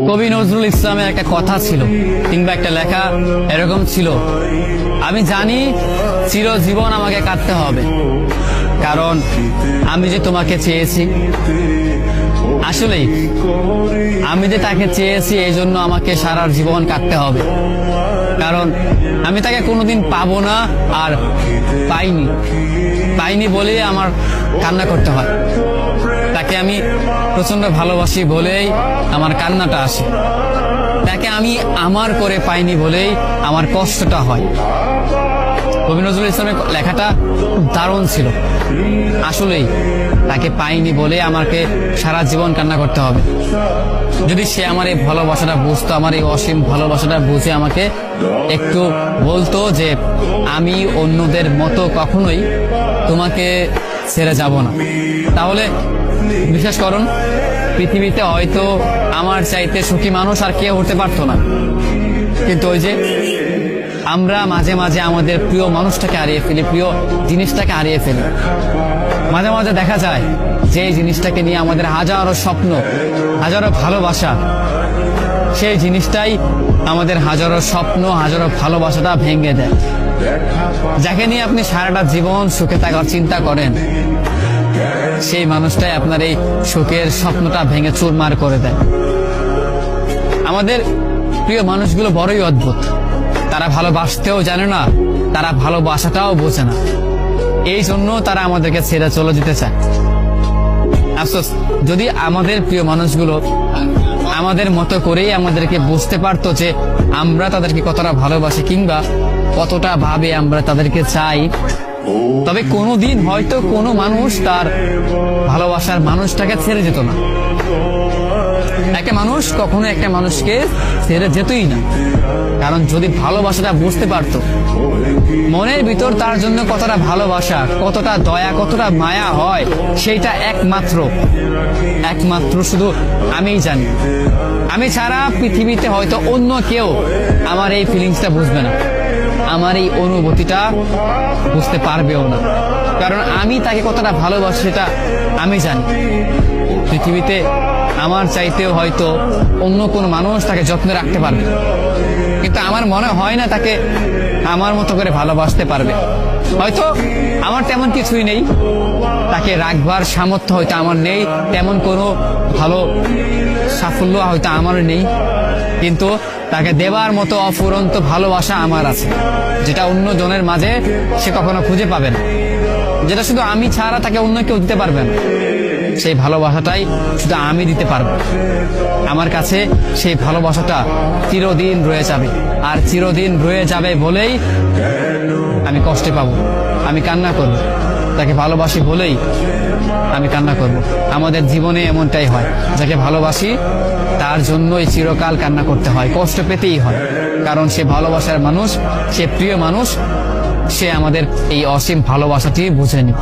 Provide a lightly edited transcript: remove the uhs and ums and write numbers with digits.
কবি নজরুল ইসলামের একটা কথা ছিল কিংবা একটা লেখা এরকম ছিল, আমি জানি চিরজীবন আমাকে কাটতে হবে, কারণ আমি যে তোমাকে চেয়েছি। আসলেই আমি যে তাকে চেয়েছি এই জন্য আমাকে সারা জীবন কাটতে হবে, কারণ আমি তাকে কোনোদিন পাবো না, আর পাইনি বলে আমার কান্না করতে হয়। তাকে আমি প্রচন্ড ভালোবাসি বলেই আমার কান্নাটা আসে, তাকে আমি আমার করে পাইনি বলেই আমার কষ্টটা হয়। কবি নজরুল ইসলামের লেখাটা খুব দারুণ ছিল। আসলেই তাকে পাইনি বলে আমাকে সারা জীবন কান্না করতে হবে। যদি সে আমার এই ভালোবাসাটা বুঝতো, আমার এই অসীম ভালোবাসাটা বুঝে আমাকে একটু বলতো যে আমি অন্যদের মতো কখনোই তোমাকে ছেড়ে যাব না, তাহলে বিশ্বাস করুন পৃথিবীতে হয়তো আমার চাইতে সুখী মানুষ আর কেউ হতে পারতো না। কিন্তু ওই যে আমরা মাঝে মাঝে আমাদের প্রিয় মানুষটাকে হারিয়ে ফেলি, প্রিয় জিনিসটাকে হারিয়ে ফেলি। মাঝে মাঝে দেখা যায় যে জিনিসটাকে নিয়ে আমাদের হাজারো স্বপ্ন, হাজারো ভালোবাসা, সেই জিনিসটাই আমাদের হাজারো স্বপ্ন, হাজারো ভালোবাসাটা ভেঙে দেয়। যাকে নিয়ে আপনি সারাটা জীবন সুখে থাকার চিন্তা করেন, সেই মানুষটাই আপনার এই সুখের স্বপ্নটা ভেঙে চুরমার করে দেয়। আমাদের প্রিয় মানুষগুলো বড়ই অদ্ভুত, তারা ভালোবাসতেও জানে না, তারা ভালোবাসাটাও বোঝে না, এই জন্য তারা আমাদেরকে ছেড়ে চলে যেতে চায়। আফসোস, যদি আমাদের প্রিয় মানুষগুলো আমাদের মতো করেই আমাদেরকে বুঝতে পারতো যে আমরা তাদেরকে কতটা ভালোবাসি কিংবা কতটা ভাবে আমরা তাদেরকে চাই, তবে কোনোদিন হয়তো কোনো মানুষ তার ভালোবাসার মানুষটাকে ছেড়ে যেত না। একটা মানুষ কখনো একটা মানুষকে ছেড়ে যেতই না, কারণ যদি ভালোবাসাটা বুঝতে পারতো, মনের ভিতর তার জন্য কতটা ভালোবাসা, কতটা দয়া, কতটা মায়া হয়, সেইটা একমাত্র শুধু আমিই জানি। আমি ছাড়া পৃথিবীতে হয়তো অন্য কেউ আমার এই ফিলিংসটা বুঝবে না, আমার এই অনুভূতিটা বুঝতে পারবেও না, কারণ আমি তাকে কতটা ভালোবাসি সেটা আমি জানি। পৃথিবীতে আমার চাইতেও হয়তো অন্য কোনো মানুষ তাকে যত্নে রাখতে পারবে, কিন্তু আমার মনে হয় না তাকে আমার মতো করে ভালোবাসতে পারবে। হয়তো আমার তেমন কিছুই নেই, তাকে রাখবার সামর্থ্য হয়তো আমার নেই, তেমন কোনো ভালো সাফল্য হয়তো আমার নেই, কিন্তু তাকে দেবার মতো অফুরন্ত ভালোবাসা আমার আছে, যেটা অন্য জনের মাঝে সে কখনো খুঁজে পাবে না, যেটা শুধু আমি ছাড়া তাকে অন্য কেউ দিতে পারবে না। সেই ভালোবাসাটাই শুধু আমি দিতে পারবো। আমার কাছে সেই ভালোবাসাটা চিরদিন রয়ে যাবে, আর চিরদিন রয়ে যাবে বলেই আমি কষ্টে পাবো, আমি কান্না করব, তাকে ভালোবাসি বলেই আমি কান্না করব। আমাদের জীবনে এমনটাই হয়, যাকে ভালোবাসি তার জন্যই চিরকাল কান্না করতে হয়, কষ্ট পেতেই হয়, কারণ সে ভালোবাসার মানুষ, সে প্রিয় মানুষ, সে আমাদের এই অসীম ভালোবাসাটি বুঝেনি।